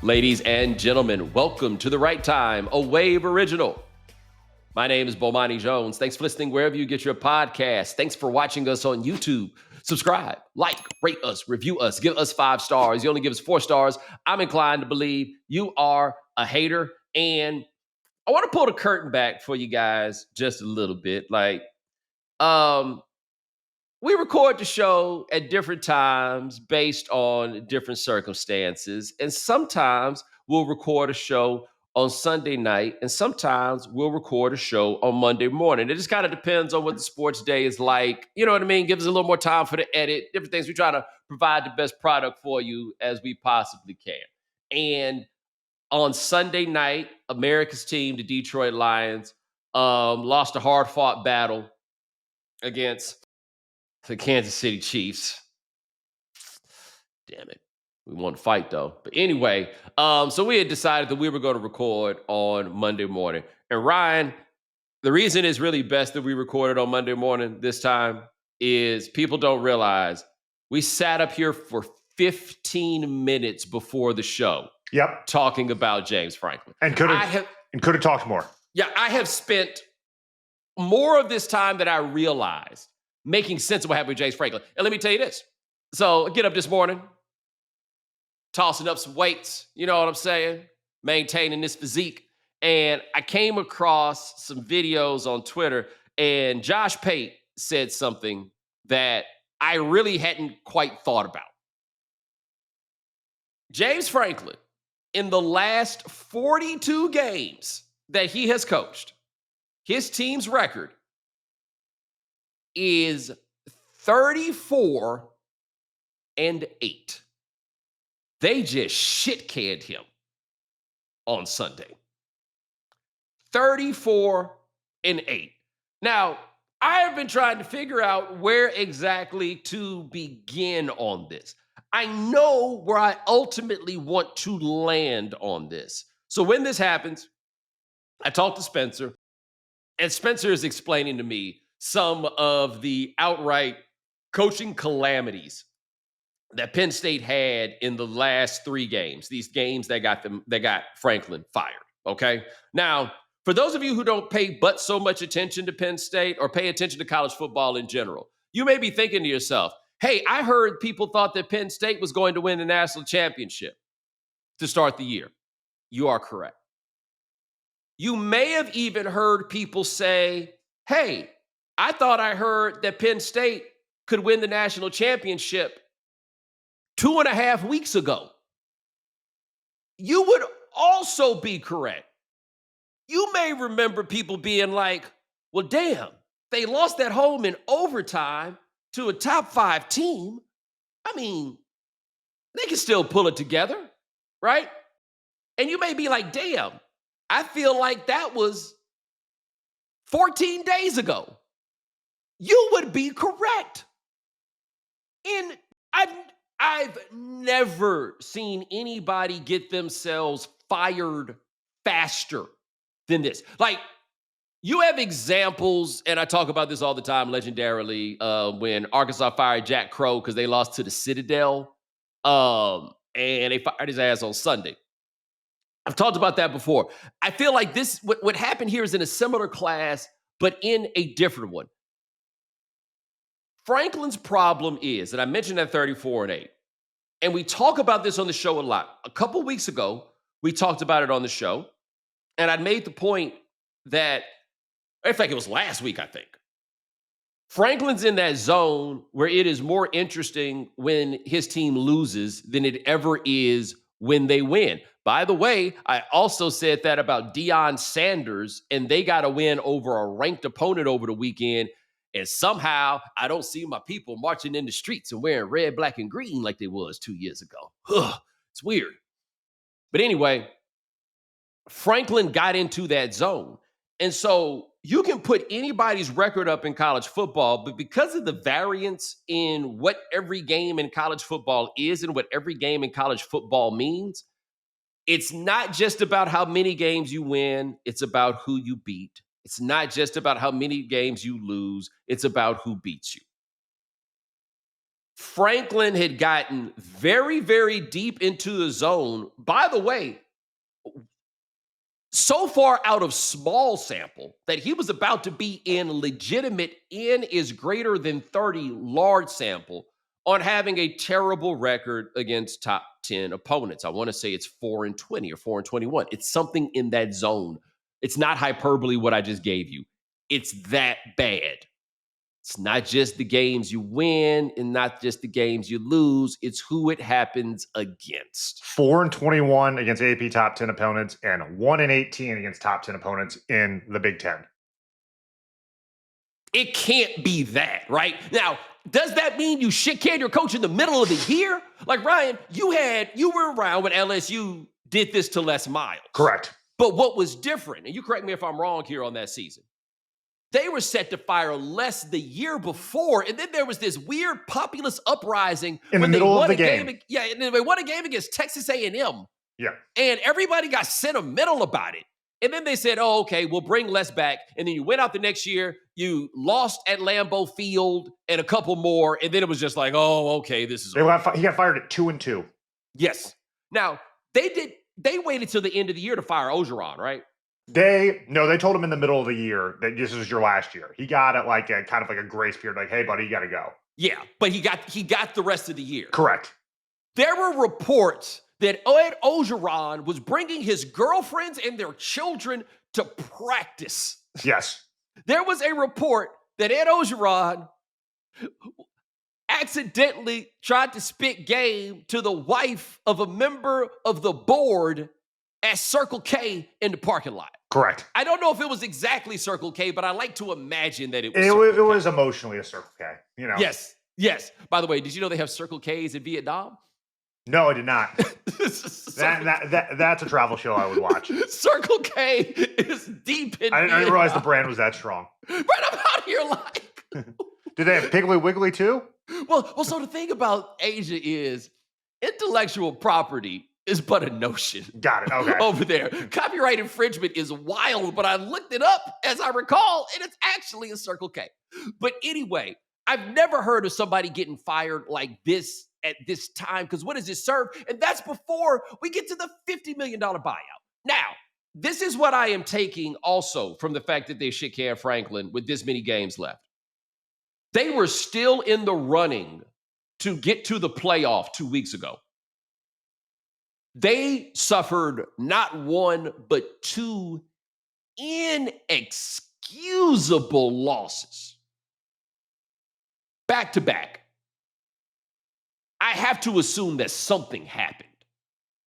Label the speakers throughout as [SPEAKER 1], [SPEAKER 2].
[SPEAKER 1] Ladies and gentlemen, welcome to The Right Time, a Wave original. My name is Bomani Jones. Thanks for listening wherever you get your podcast. Thanks for watching us on YouTube. Subscribe, like, rate us, review us, give us 5 stars. You only give us 4 stars. I'm inclined to believe you are a hater. And I want to pull the curtain back for you guys just a little bit. We record the show at different times based on different circumstances. And sometimes we'll record a show on Sunday night, and sometimes we'll record a show on Monday morning. It just kind of depends on what the sports day is like. You know what I mean? Gives us a little more time for the edit, different things. We try to provide the best product for you as we possibly can. And on Sunday night, America's team, the Detroit Lions, lost a hard-fought battle against the Kansas City Chiefs. Damn it. We won the fight, though. But anyway, so we had decided that we were going to record on Monday morning. And Ryan, the reason it's really best that we recorded on Monday morning this time is people don't realize we sat up here for 15 minutes before the show.
[SPEAKER 2] Yep.
[SPEAKER 1] Talking about James Franklin.
[SPEAKER 2] And could have talked more.
[SPEAKER 1] Yeah, I have spent more of this time than I realized making sense of what happened with James Franklin. And let me tell you this. So I get up this morning, tossing up some weights, you know what I'm saying? Maintaining this physique. And I came across some videos on Twitter, and Josh Pate said something that I really hadn't quite thought about. James Franklin, in the last 42 games that he has coached, his team's record is 34-8. They just shit-canned him on Sunday. 34-8. Now, I have been trying to figure out where exactly to begin on this. I know where I ultimately want to land on this. So when this happens, I talked to Spencer, and Spencer is explaining to me some of the outright coaching calamities that Penn State had in the last 3 games, these games that got Franklin fired, okay? Now, for those of you who don't pay but so much attention to Penn State or pay attention to college football in general, you may be thinking to yourself, hey, I heard people thought that Penn State was going to win the national championship to start the year. You are correct. You may have even heard people say, hey, I thought I heard that Penn State could win the national championship 2.5 weeks ago. You would also be correct. You may remember people being like, well, damn, they lost at home in overtime to a top 5 team. I mean, they can still pull it together, right? And you may be like, damn, I feel like that was 14 days ago. You would be correct. And I've never seen anybody get themselves fired faster than this. Like, you have examples, and I talk about this all the time, legendarily, when Arkansas fired Jack Crow because they lost to the Citadel, and they fired his ass on Sunday. I've talked about that before. I feel like this, what happened here is in a similar class, but in a different one. Franklin's problem is, and I mentioned that 34-8, and we talk about this on the show a lot. A couple weeks ago, we talked about it on the show, and I made the point that, in fact, it was last week, I think. Franklin's in that zone where it is more interesting when his team loses than it ever is when they win. By the way, I also said that about Deion Sanders, and they got a win over a ranked opponent over the weekend. And somehow I don't see my people marching in the streets and wearing red, black, and green like they was 2 years ago. Ugh, it's weird. But anyway, Franklin got into that zone. And so you can put anybody's record up in college football, but because of the variance in what every game in college football is and what every game in college football means, it's not just about how many games you win, it's about who you beat. It's not just about how many games you lose, it's about who beats you. Franklin had gotten very, very deep into the zone. By the way, so far out of small sample that he was about to be in legitimate N is greater than 30 large sample on having a terrible record against top 10 opponents. I want to say it's 4-20 or 4-21. It's something in that zone. It's not hyperbole what I just gave you. It's that bad. It's not just the games you win and not just the games you lose. It's who it happens against.
[SPEAKER 2] 4-21 against AP top 10 opponents and 1-18 against top 10 opponents in the Big Ten.
[SPEAKER 1] It can't be that, right? Now, does that mean you shit-canned your coach in the middle of the year? Like, Ryan, you were around when LSU did this to Les Miles.
[SPEAKER 2] Correct.
[SPEAKER 1] But what was different, and you correct me if I'm wrong here on that season, they were set to fire Les the year before, and then there was this weird populist uprising
[SPEAKER 2] in the middle of the game.
[SPEAKER 1] And then they won a game against Texas A&M.
[SPEAKER 2] Yeah.
[SPEAKER 1] And everybody got sentimental about it. And then they said, oh, okay, we'll bring Les back. And then you went out the next year, you lost at Lambeau Field and a couple more, and then it was just like, oh, okay, this is
[SPEAKER 2] He got fired at 2-2.
[SPEAKER 1] Yes. Now, they waited till the end of the year to fire Orgeron, right?
[SPEAKER 2] They told him in the middle of the year that this was your last year. He got it like a kind of like a grace period, like, hey, buddy, you got to go.
[SPEAKER 1] Yeah, but he got the rest of the year.
[SPEAKER 2] Correct.
[SPEAKER 1] There were reports that Ed Orgeron was bringing his girlfriends and their children to practice.
[SPEAKER 2] Yes.
[SPEAKER 1] There was a report that Ed Orgeron accidentally tried to spit game to the wife of a member of the board at Circle K in the parking lot.
[SPEAKER 2] Correct.
[SPEAKER 1] I don't know if it was exactly Circle K, but I like to imagine that it was.
[SPEAKER 2] It was emotionally a Circle K. You know.
[SPEAKER 1] Yes. By the way, did you know they have Circle Ks in Vietnam?
[SPEAKER 2] No, I did not. That's a travel show I would watch.
[SPEAKER 1] Circle K is deep in.
[SPEAKER 2] I didn't realize the brand was that strong.
[SPEAKER 1] Right, I'm out here like.
[SPEAKER 2] Did they have Piggly Wiggly too?
[SPEAKER 1] Well, so the thing about Asia is intellectual property is but a notion.
[SPEAKER 2] Got it. Okay.
[SPEAKER 1] Over there. Copyright infringement is wild, but I looked it up as I recall, and it's actually a Circle K. But anyway, I've never heard of somebody getting fired like this at this time, because what does it serve? And that's before we get to the $50 million buyout. Now, this is what I am taking also from the fact that they shit-canned Franklin with this many games left. They were still in the running to get to the playoff 2 weeks ago. They suffered not one, but two inexcusable losses. Back to back. I have to assume that something happened.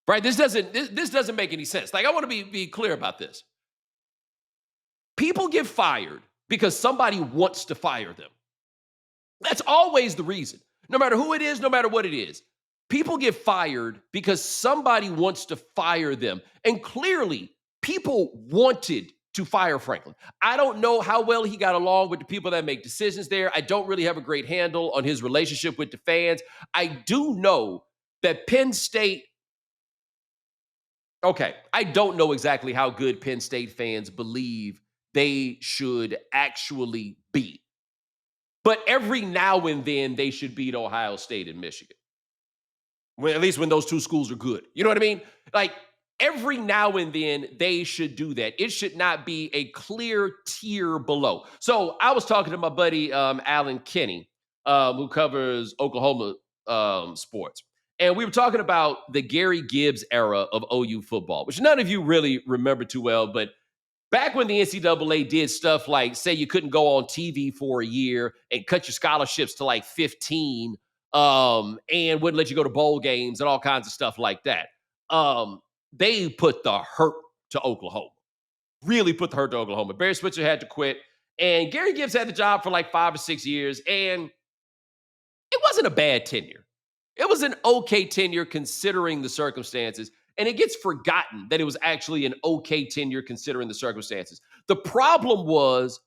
[SPEAKER 1] Right? This doesn't make any sense. Like, I want to be clear about this. People get fired because somebody wants to fire them. That's always the reason. No matter who it is, no matter what it is. People get fired because somebody wants to fire them. And clearly, people wanted to fire Franklin. I don't know how well he got along with the people that make decisions there. I don't really have a great handle on his relationship with the fans. I do know that Penn State, I don't know exactly how good Penn State fans believe they should actually be. But every now and then, they should beat Ohio State and Michigan. Well, at least when those two schools are good. You know what I mean? Like, every now and then, they should do that. It should not be a clear tier below. So I was talking to my buddy, Alan Kinney, who covers Oklahoma sports. And we were talking about the Gary Gibbs era of OU football, which none of you really remember too well. But back when the NCAA did stuff like, say, you couldn't go on TV for a year and cut your scholarships to like 15, and wouldn't let you go to bowl games and all kinds of stuff like that. They put the hurt to Oklahoma. Really put the hurt to Oklahoma. Barry Switzer had to quit. And Gary Gibbs had the job for like 5 or 6 years. And it wasn't a bad tenure. It was an okay tenure considering the circumstances. And it gets forgotten that it was actually an okay tenure considering the circumstances. The problem was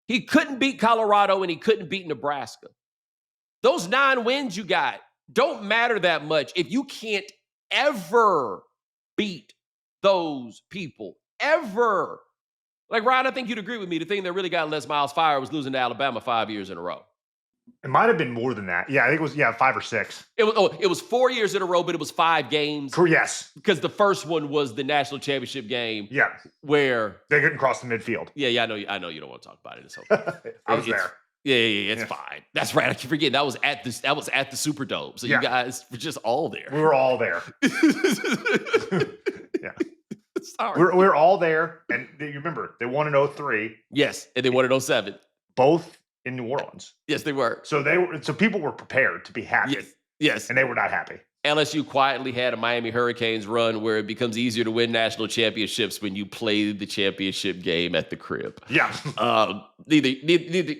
[SPEAKER 1] he couldn't beat Colorado and he couldn't beat Nebraska. Those 9 wins you got don't matter that much if you can't ever beat those people. Ever. Like, Ryan, I think you'd agree with me. The thing that really got Les Miles fired was losing to Alabama 5 years in a row.
[SPEAKER 2] It might have been more than that. Yeah, I think it was 5 or 6.
[SPEAKER 1] It was 4 years in a row, but it was 5 games
[SPEAKER 2] Yes.
[SPEAKER 1] because the first one was the national championship game
[SPEAKER 2] Yeah.
[SPEAKER 1] where
[SPEAKER 2] They couldn't cross the midfield.
[SPEAKER 1] yeah, I know you don't want to talk about it. It's okay.
[SPEAKER 2] I was
[SPEAKER 1] It's
[SPEAKER 2] there.
[SPEAKER 1] yeah, it's
[SPEAKER 2] Yeah.
[SPEAKER 1] fine. That's right. I keep forgetting that was at the Superdome. So you
[SPEAKER 2] Yeah.
[SPEAKER 1] guys were just all there.
[SPEAKER 2] We were all there. Yeah.
[SPEAKER 1] Sorry.
[SPEAKER 2] We're all there. And you remember, they won in 03,
[SPEAKER 1] Yes, and they won in 07.
[SPEAKER 2] both in New Orleans.
[SPEAKER 1] Yes, they were.
[SPEAKER 2] So people were prepared to be happy.
[SPEAKER 1] Yes.
[SPEAKER 2] And they were not happy.
[SPEAKER 1] LSU quietly had a Miami Hurricanes run where it becomes easier to win national championships when you play the championship game at the crib.
[SPEAKER 2] Yeah.
[SPEAKER 1] Neither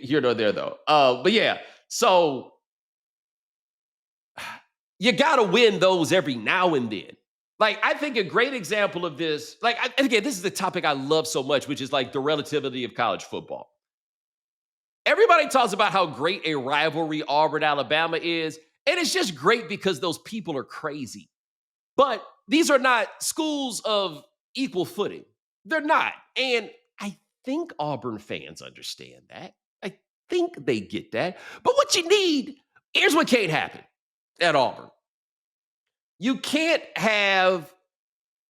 [SPEAKER 1] here nor there though. But yeah, so you got to win those every now and then. Like, I think a great example of this, and again, this is the topic I love so much, which is like the relativity of college football. Everybody talks about how great a rivalry Auburn-Alabama is, and it's just great because those people are crazy. But these are not schools of equal footing. They're not. And I think Auburn fans understand that. I think they get that. But what you need, here's what can't happen at Auburn. You can't have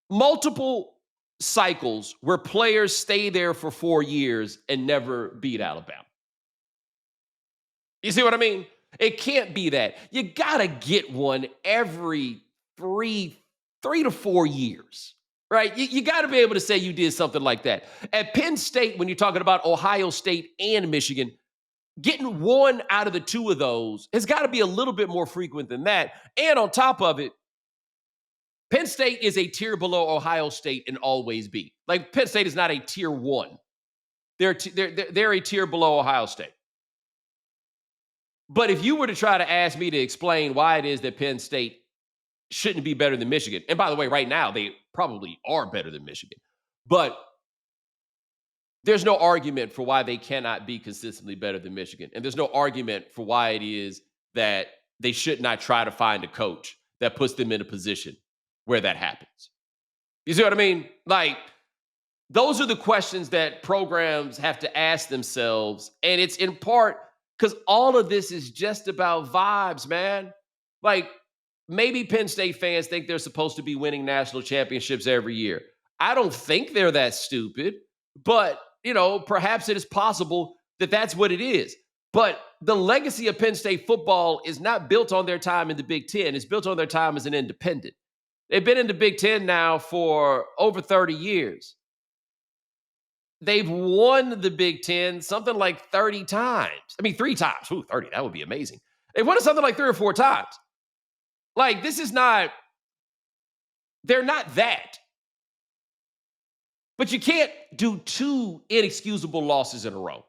[SPEAKER 1] multiple cycles where players stay there for 4 years and never beat Alabama. You see what I mean? It can't be that. You got to get one every three to 4 years, right? You got to be able to say you did something like that. At Penn State, when you're talking about Ohio State and Michigan, getting one out of the two of those has got to be a little bit more frequent than that. And on top of it, Penn State is a tier below Ohio State and always be. Like, Penn State is not a tier 1. They're a tier below Ohio State. But if you were to try to ask me to explain why it is that Penn State shouldn't be better than Michigan, and by the way, right now they probably are better than Michigan, but there's no argument for why they cannot be consistently better than Michigan. And there's no argument for why it is that they should not try to find a coach that puts them in a position where that happens. You see what I mean? Like, those are the questions that programs have to ask themselves. And it's in part because all of this is just about vibes, man. Like, maybe Penn State fans think they're supposed to be winning national championships every year. I don't think they're that stupid, but, perhaps it is possible that that's what it is. But the legacy of Penn State football is not built on their time in the Big Ten. It's built on their time as an independent. They've been in the Big Ten now for over 30 years. They've won the Big Ten something like 30 times. I mean, 3 times. Ooh, 30, that would be amazing. They've won it something like 3 or 4 times. Like, they're not that. But you can't do 2 inexcusable losses in a row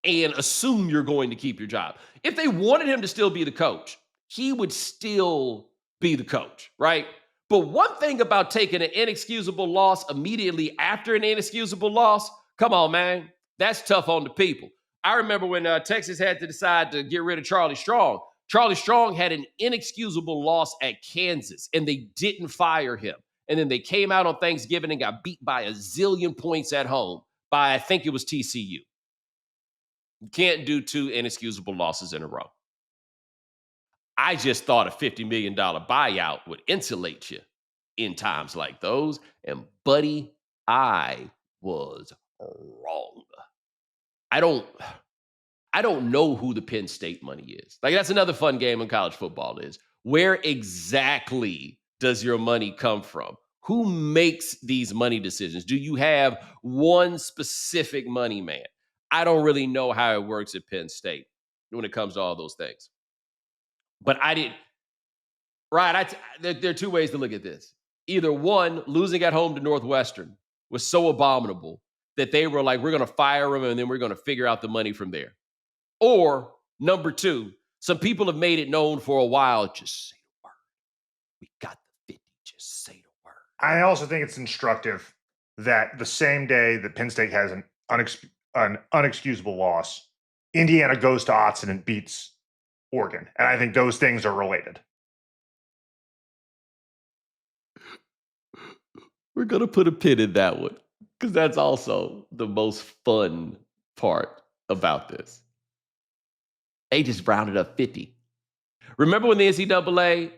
[SPEAKER 1] and assume you're going to keep your job. If they wanted him to still be the coach, he would still be the coach, right? But one thing about taking an inexcusable loss immediately after an inexcusable loss, come on, man, that's tough on the people. I remember when Texas had to decide to get rid of Charlie Strong. Charlie Strong had an inexcusable loss at Kansas, and they didn't fire him. And then they came out on Thanksgiving and got beat by a zillion points at home by, I think it was TCU. You can't do 2 inexcusable losses in a row. I just thought a $50 million buyout would insulate you in times like those. And buddy, I was wrong. I don't know who the Penn State money is. Like, that's another fun game in college football is where exactly does your money come from? Who makes these money decisions? Do you have one specific money man? I don't really know how it works at Penn State when it comes to all those things. But I did, right? There are 2 ways to look at this. Either one, losing at home to Northwestern was so abominable that they were like, we're going to fire him and then we're going to figure out the money from there. Or number 2, some people have made it known for a while, just say the word. We got the 50, just say the word.
[SPEAKER 2] I also think it's instructive that the same day that Penn State has an unexcusable loss, Indiana goes to Autzen and beats Oregon. And I think those things are related.
[SPEAKER 1] We're going to put a pin in that one because that's also the most fun part about this. They just rounded up 50. Remember when the NCAA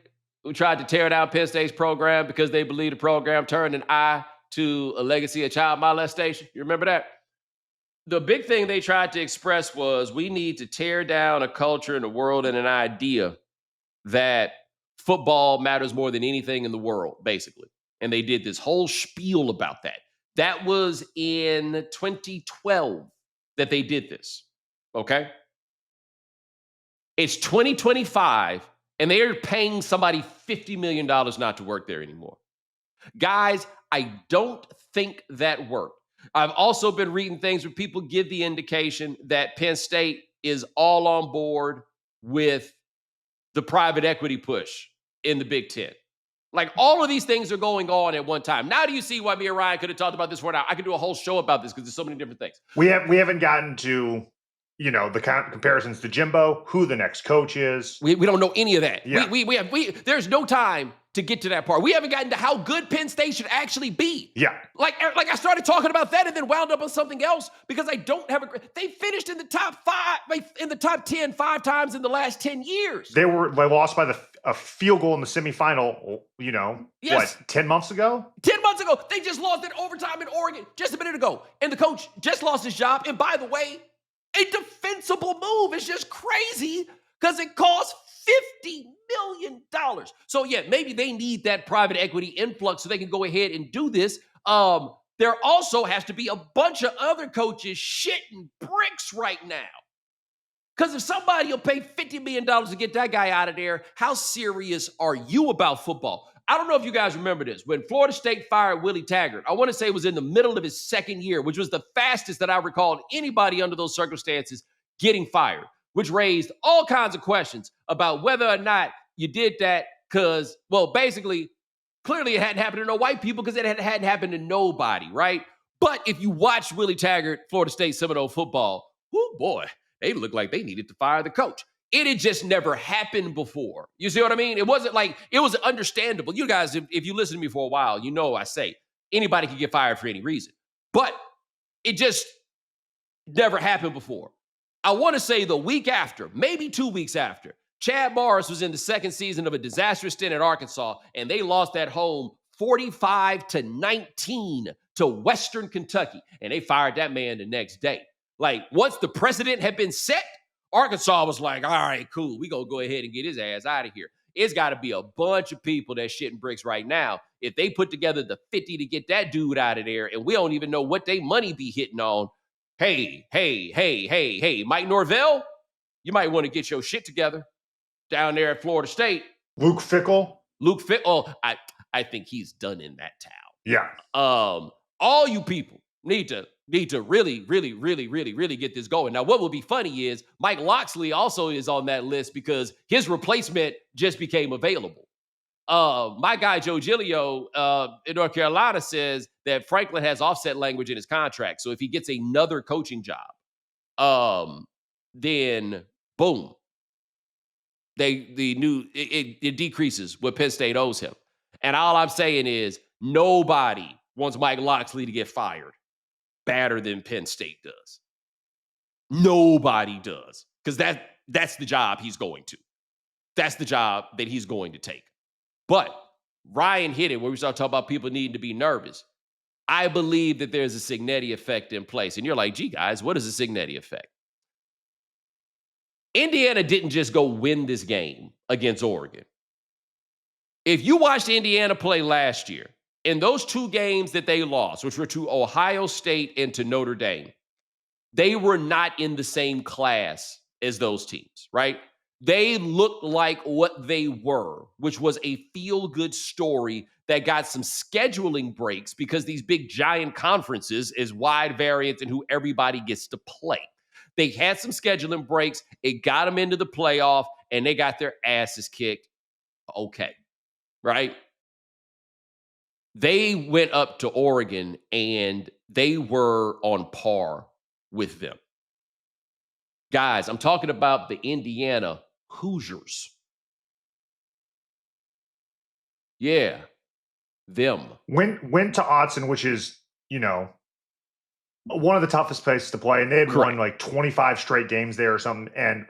[SPEAKER 1] tried to tear down Penn State's program because they believed the program turned an eye to a legacy of child molestation? You remember that? The big thing they tried to express was we need to tear down a culture in the world and an idea that football matters more than anything in the world, basically. And they did this whole spiel about that. That was in 2012 that they did this. Okay. It's 2025, and they're paying somebody $50 million not to work there anymore. Guys, I don't think that worked. I've also been reading things where people give the indication that Penn State is all on board with the private equity push in the Big Ten. Like all of these things are going on at one time. Now do you see why me and Ryan could have talked about this for an hour? I could do a whole show about this because there's so many different things.
[SPEAKER 2] We haven't gotten to, the comparisons to Jimbo, who the next coach is.
[SPEAKER 1] We don't know any of that.
[SPEAKER 2] Yeah.
[SPEAKER 1] There's no time to get to that part. We haven't gotten to how good Penn State should actually be.
[SPEAKER 2] Yeah.
[SPEAKER 1] Like I started talking about that and then wound up on something else because I don't have they finished in the top 10 5 times in the last 10 years.
[SPEAKER 2] They lost by a field goal in the semifinal,
[SPEAKER 1] Yes.
[SPEAKER 2] 10 months ago?
[SPEAKER 1] 10 months ago, they just lost in overtime in Oregon just a minute ago. And the coach just lost his job. And by the way, a defensible move is just crazy because it costs $50 million. So yeah, maybe they need that private equity influx so they can go ahead and do this. There also has to be a bunch of other coaches shitting bricks right now. Because if somebody will pay $50 million to get that guy out of there, how serious are you about football? I don't know if you guys remember this. When Florida State fired Willie Taggart, I want to say it was in the middle of his second year, which was the fastest that I recalled anybody under those circumstances getting fired, which raised all kinds of questions about whether or not you did that because, basically, clearly it hadn't happened to no white people because it hadn't happened to nobody, right? But if you watch Willie Taggart, Florida State Seminole football, oh boy, they looked like they needed to fire the coach. It had just never happened before. You see what I mean? It wasn't like, it was understandable. You guys, if you listen to me for a while, you know I say anybody can get fired for any reason. But it just never happened before. I want to say the week after, maybe 2 weeks after, Chad Morris was in the second season of a disastrous stint at Arkansas, and they lost at home 45-19 to Western Kentucky, and they fired that man the next day. Like, once the precedent had been set, Arkansas was like, all right, cool. We going to go ahead and get his ass out of here. It's got to be a bunch of people that shitting bricks right now. If they put together the 50 to get that dude out of there, and we don't even know what they money be hitting on, hey, Mike Norvell, you might want to get your shit together down there at Florida State.
[SPEAKER 2] Luke Fickell.
[SPEAKER 1] I think he's done in that town.
[SPEAKER 2] Yeah.
[SPEAKER 1] All you people need to really get this going. Now, what will be funny is Mike Locksley also is on that list because his replacement just became available. My guy, Joe Giglio, in North Carolina says that Franklin has offset language in his contract. So if he gets another coaching job, then boom, it decreases what Penn State owes him. And all I'm saying is nobody wants Mike Locksley to get fired badder than Penn State does. Nobody does. Because that's the job he's going to. That's the job that he's going to take. But Ryan hit it where we start talking about people needing to be nervous. I believe that there's a Signetti effect in place. And you're like, gee, guys, what is a Signetti effect? Indiana didn't just go win this game against Oregon. If you watched Indiana play last year, in those two games that they lost, which were to Ohio State and to Notre Dame, they were not in the same class as those teams, right? They looked like what they were, which was a feel-good story that got some scheduling breaks because these big giant conferences is wide variance in who everybody gets to play. They had some scheduling breaks. It got them into the playoff, and they got their asses kicked. Okay, right? They went up to Oregon, and they were on par with them. Guys, I'm talking about the Indiana Hoosiers. Yeah, them.
[SPEAKER 2] Went to Autzen, which is, one of the toughest places to play. And they had won like 25 straight games there or something. And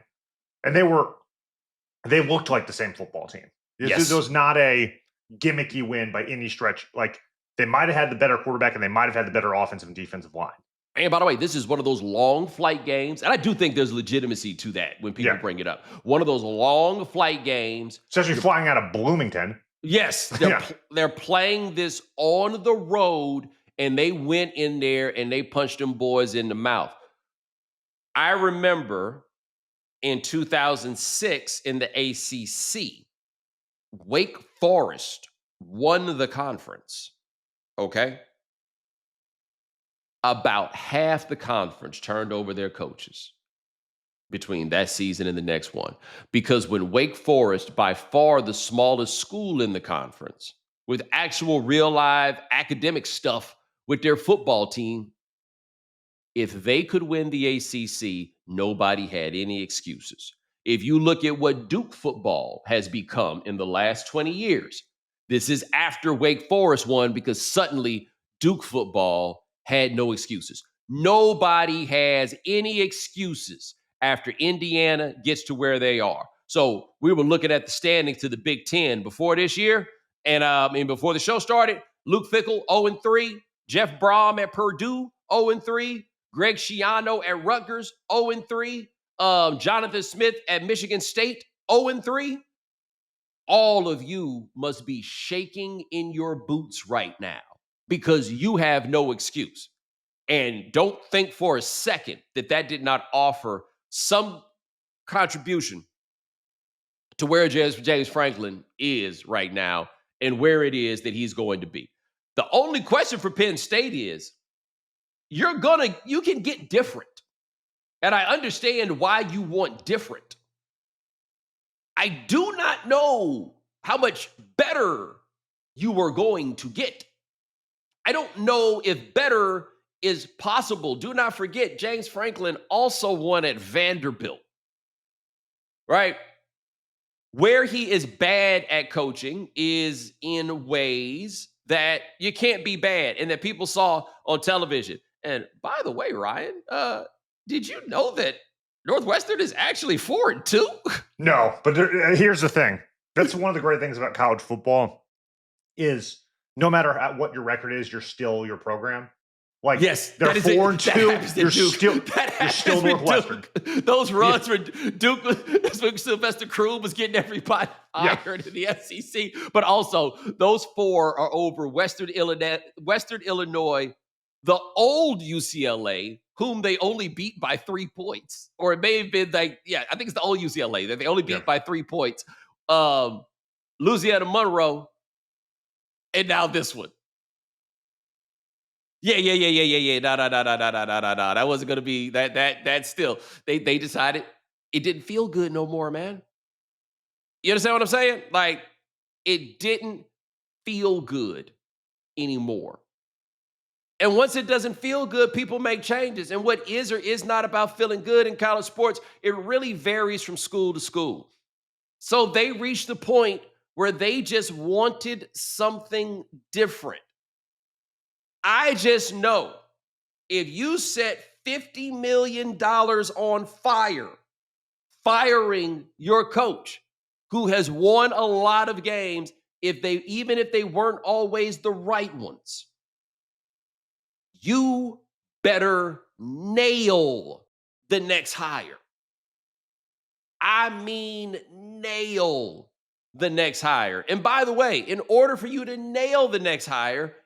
[SPEAKER 2] And they looked like the same football team. This was not a gimmicky win by any stretch. Like, they might have had the better quarterback and they might have had the better offensive and defensive line.
[SPEAKER 1] And by the way, this is one of those long flight games. And I do think there's legitimacy to that when people bring it up. One of those long flight games.
[SPEAKER 2] Especially flying out of Bloomington.
[SPEAKER 1] Yes, they're playing this on the road, and they went in there and they punched them boys in the mouth. I remember in 2006 in the ACC, Wake Forest won the conference, okay? About half the conference turned over their coaches between that season and the next one. Because when Wake Forest, by far the smallest school in the conference, with actual real live academic stuff with their football team, if they could win the ACC, nobody had any excuses. If you look at what Duke football has become in the last 20 years, this is after Wake Forest won because suddenly Duke football had no excuses. Nobody has any excuses after Indiana gets to where they are. So we were looking at the standings to the Big Ten before this year. And before the show started, Luke Fickell, 0-3. Jeff Brom at Purdue, 0-3. Greg Schiano at Rutgers, 0-3. Jonathan Smith at Michigan State, 0-3. All of you must be shaking in your boots right now because you have no excuse. And don't think for a second that that did not offer some contribution to where James Franklin is right now and where it is that he's going to be. The only question for Penn State is, you can get different. And I understand why you want different. I do not know how much better you are going to get. I don't know if better is possible. Do not forget, James Franklin also won at Vanderbilt, right? Where he is bad at coaching is in ways that you can't be bad and that people saw on television. And by the way, Ryan, did you know that Northwestern is actually 4-2?
[SPEAKER 2] No, but here's the thing. That's one of the great things about college football is no matter what your record is, you're still your program. Like,
[SPEAKER 1] yes,
[SPEAKER 2] they're 4-2. You're still Northwestern.
[SPEAKER 1] Those runs for Duke, Sylvester Crew was getting everybody hired in the SEC. But also, those four are over Western Illinois, the old UCLA, whom they only beat by 3 points. Or it may have been I think it's the old UCLA that they only beat by 3 points. Louisiana Monroe, and now this one. Yeah. No. That wasn't going to be that still. They decided it didn't feel good no more, man. You understand what I'm saying? Like, it didn't feel good anymore. And once it doesn't feel good, people make changes. And what is or is not about feeling good in college sports, it really varies from school to school. So they reached the point where they just wanted something different. I just know if you set $50 million on fire, firing your coach who has won a lot of games, even if they weren't always the right ones, you better nail the next hire. I mean, nail the next hire. And by the way, in order for you to nail the next hire,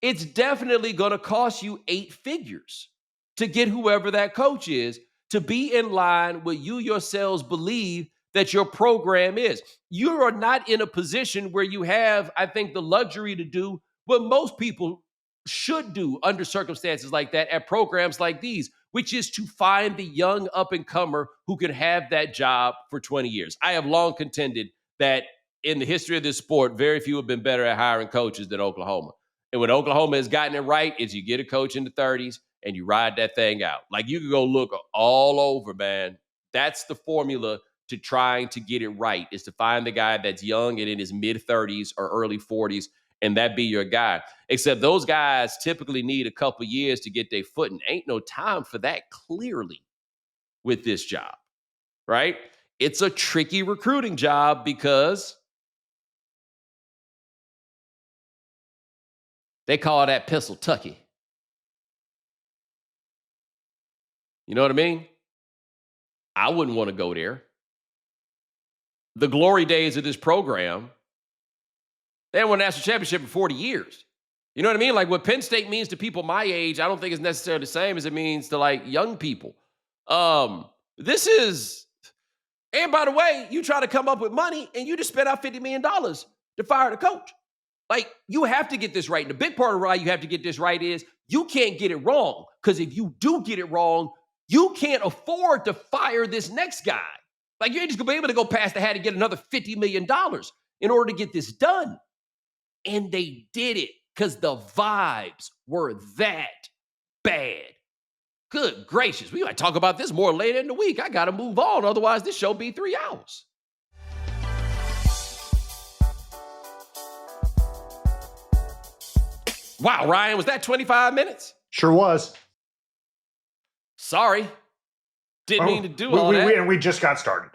[SPEAKER 1] it's definitely going to cost you 8 figures to get whoever that coach is to be in line with you yourselves believe that your program is. You are not in a position where you have, I think, the luxury to do what most people should do under circumstances like that at programs like these, which is to find the young up-and-comer who can have that job for 20 years. I have long contended that in the history of this sport, very few have been better at hiring coaches than Oklahoma. And when Oklahoma has gotten it right, is you get a coach in the 30s and you ride that thing out. Like, you can go look all over, man. That's the formula to trying to get it right, is to find the guy that's young and in his mid-30s or early 40s, and that be your guy. Except those guys typically need a couple years to get their foot, and ain't no time for that clearly with this job, right? it's a tricky recruiting job because they call that pistol tucky. You know what I mean? I wouldn't want to go there. The glory days of this program, they haven't won a national championship in 40 years. You know what I mean? Like what Penn State means to people my age, I don't think is necessarily the same as it means to like young people. This is, and by the way, you try to come up with money and you just spent out $50 million to fire the coach. Like you have to get this right. And the big part of why you have to get this right is you can't get it wrong. Because if you do get it wrong, you can't afford to fire this next guy. Like you ain't just gonna be able to go past the hat and get another $50 million in order to get this done. And they did it because the vibes were that bad. Good gracious. We might talk about this more later in the week. I got to move on. Otherwise, this show be 3 hours. Wow, Ryan, was that 25 minutes?
[SPEAKER 2] Sure was.
[SPEAKER 1] Sorry. Didn't mean to do all that.
[SPEAKER 2] And we just got started.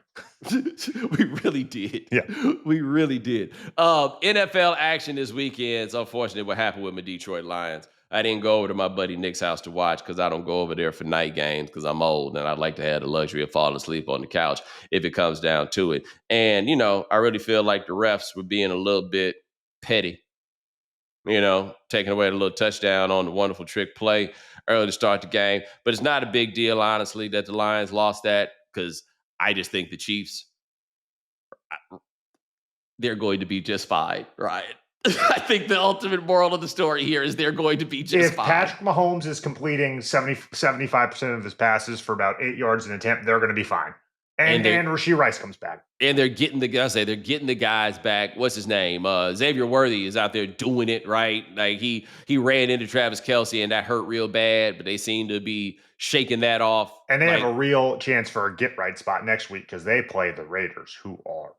[SPEAKER 1] We really did.
[SPEAKER 2] Yeah.
[SPEAKER 1] We really did. NFL action this weekend. It's unfortunate what happened with my Detroit Lions. I didn't go over to my buddy Nick's house to watch because I don't go over there for night games because I'm old and I'd like to have the luxury of falling asleep on the couch if it comes down to it. And, you know, I really feel like the refs were being a little bit petty, you know, taking away the little touchdown on the wonderful trick play early to start the game. But it's not a big deal, honestly, that the Lions lost that because I just think the Chiefs, they're going to be just fine, right? I think the ultimate moral of the story here is they're going to be just fine.
[SPEAKER 2] If Patrick Mahomes is completing 75% of his passes for about 8 yards an attempt, they're going to be fine. And Rashee Rice comes back.
[SPEAKER 1] And they're getting the guys back. What's his name? Xavier Worthy is out there doing it, right? Like he ran into Travis Kelce and that hurt real bad, but they seem to be shaking that off.
[SPEAKER 2] And they have a real chance for a get-right spot next week because they play the Raiders, who are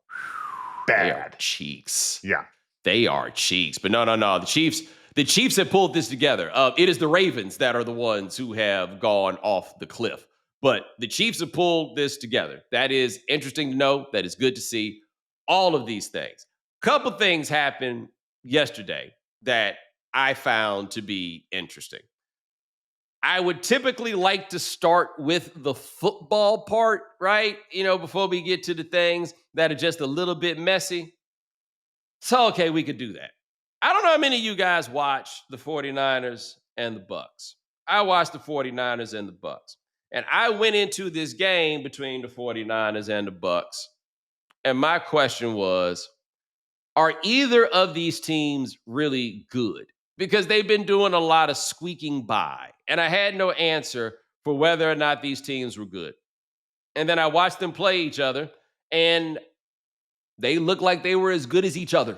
[SPEAKER 2] bad.
[SPEAKER 1] They are cheeks.
[SPEAKER 2] Yeah.
[SPEAKER 1] They are cheeks. But no. The Chiefs have pulled this together. It is the Ravens that are the ones who have gone off the cliff. But the Chiefs have pulled this together. That is interesting to know. That is good to see. All of these things. Couple things happened yesterday that I found to be interesting. I would typically like to start with the football part, right? You know, before we get to the things that are just a little bit messy. So, okay, we could do that. I don't know how many of you guys watch the 49ers and the Bucks. I watched the 49ers and the Bucks. And I went into this game between the 49ers and the Bucks. And my question was, are either of these teams really good? Because they've been doing a lot of squeaking by. And I had no answer for whether or not these teams were good. And then I watched them play each other, and they looked like they were as good as each other,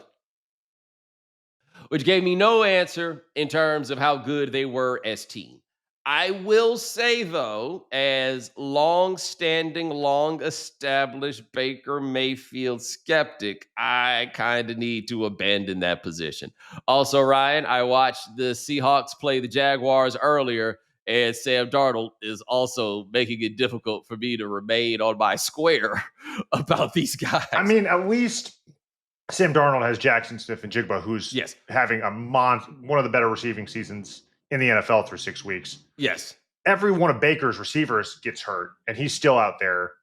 [SPEAKER 1] which gave me no answer in terms of how good they were as team. I will say, though, as long-standing, long-established Baker Mayfield skeptic, I kind of need to abandon that position. Also, Ryan, I watched the Seahawks play the Jaguars earlier, and Sam Darnold is also making it difficult for me to remain on my square about these guys.
[SPEAKER 2] I mean, at least Sam Darnold has Jackson Smith and Jigba, who's having one of the better receiving seasons in the NFL through 6 weeks.
[SPEAKER 1] Yes.
[SPEAKER 2] Every one of Baker's receivers gets hurt, and he's still out there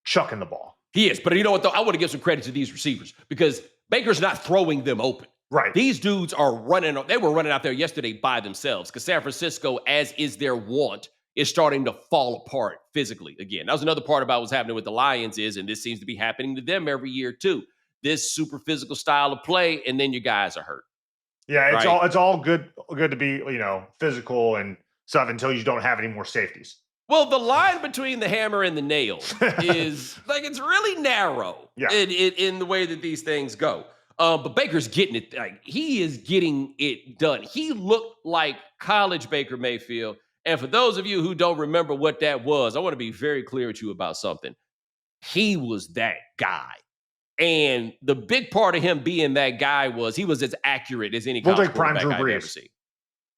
[SPEAKER 2] chucking the ball.
[SPEAKER 1] He is. But you know what, though? I want to give some credit to these receivers because Baker's not throwing them open.
[SPEAKER 2] Right.
[SPEAKER 1] These dudes are running. They were running out there yesterday by themselves because San Francisco, as is their want, is starting to fall apart physically again. That was another part about what's happening with the Lions and this seems to be happening to them every year too. This super physical style of play, and then you guys are hurt.
[SPEAKER 2] Yeah, it's all good to be, physical and stuff until you don't have any more safeties.
[SPEAKER 1] Well, the line between the hammer and the nail is it's really narrow in the way that these things go. But Baker's getting it. He is getting it done. He looked like college Baker Mayfield. And for those of you who don't remember what that was, I want to be very clear with you about something. He was that guy. And the big part of him being that guy was he was as accurate as any college quarterback I've ever seen.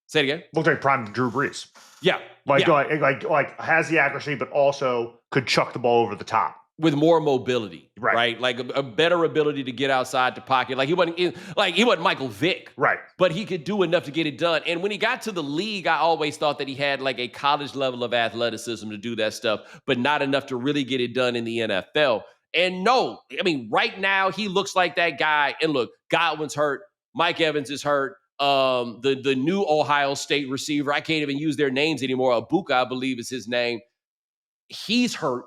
[SPEAKER 1] Say it again.
[SPEAKER 2] Looked like prime Drew Brees.
[SPEAKER 1] Yeah.
[SPEAKER 2] Like has the accuracy, but also could chuck the ball over the top.
[SPEAKER 1] with more mobility,
[SPEAKER 2] Right.
[SPEAKER 1] right? Like a better ability to get outside the pocket. Like he wasn't Michael Vick,
[SPEAKER 2] Right.
[SPEAKER 1] but he could do enough to get it done. And when he got to the league, I always thought that he had like a college level of athleticism to do that stuff, but not enough to really get it done in the NFL. And no, I mean, right now he looks like that guy. And look, Godwin's hurt, Mike Evans is hurt. The new Ohio State receiver, I can't even use their names anymore. Abuka, I believe, is his name. He's hurt.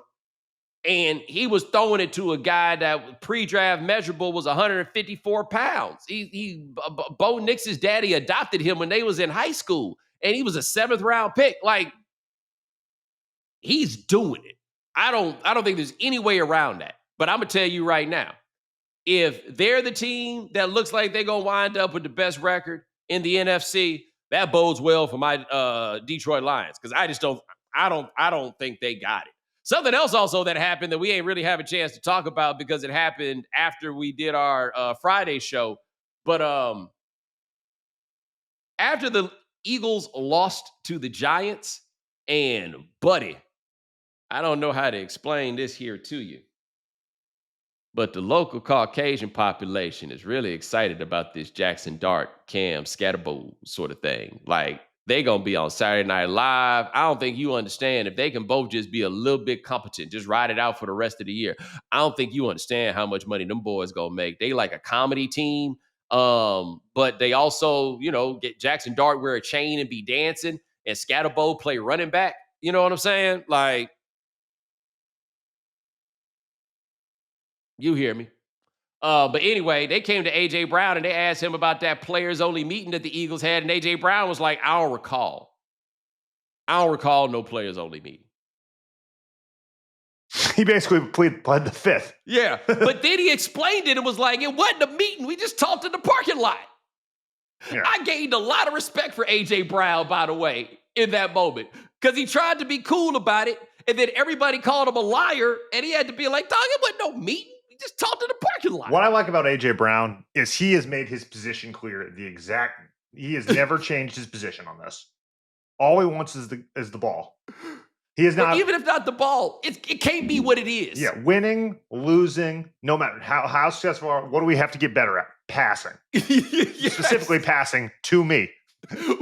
[SPEAKER 1] And he was throwing it to a guy that pre-draft measurable was 154 pounds. Bo Nix's daddy adopted him when they was in high school, and he was a 7th round pick. Like, he's doing it. I don't think there's any way around that. But I'm gonna tell you right now, if they're the team that looks like they're gonna wind up with the best record in the NFC, that bodes well for my Detroit Lions, because I don't think they got it. Something else also that happened that we ain't really have a chance to talk about because it happened after we did our Friday show. But after the Eagles lost to the Giants, and buddy, I don't know how to explain this here to you, but the local Caucasian population is really excited about this Jackson Dart, Cam Scatterbo sort of thing. Like, they going to be on Saturday Night Live. I don't think you understand if they can both just be a little bit competent, just ride it out for the rest of the year. I don't think you understand how much money them boys going to make. They like a comedy team, but they also, get Jackson Dart wear a chain and be dancing, and Scatterbo play running back. You know what I'm saying? Like, you hear me. But anyway, they came to A.J. Brown and they asked him about that players only meeting that the Eagles had. And A.J. Brown was like, I don't recall. I don't recall no players only meeting.
[SPEAKER 2] He basically pled the fifth.
[SPEAKER 1] Yeah. But then he explained it and was like, it wasn't a meeting. We just talked in the parking lot. Yeah. I gained a lot of respect for A.J. Brown, by the way, in that moment, because he tried to be cool about it. And then everybody called him a liar. And he had to be like, dog, it wasn't no meeting. Just talked in the parking lot.
[SPEAKER 2] What I like about A.J. Brown is he has made his position clear. He has never changed his position on this. All he wants is the ball. He is not,
[SPEAKER 1] even if not the ball, it can't be what it is.
[SPEAKER 2] Yeah, winning, losing, no matter how successful are, what do we have to get better at? Passing. Yes. Specifically passing to me.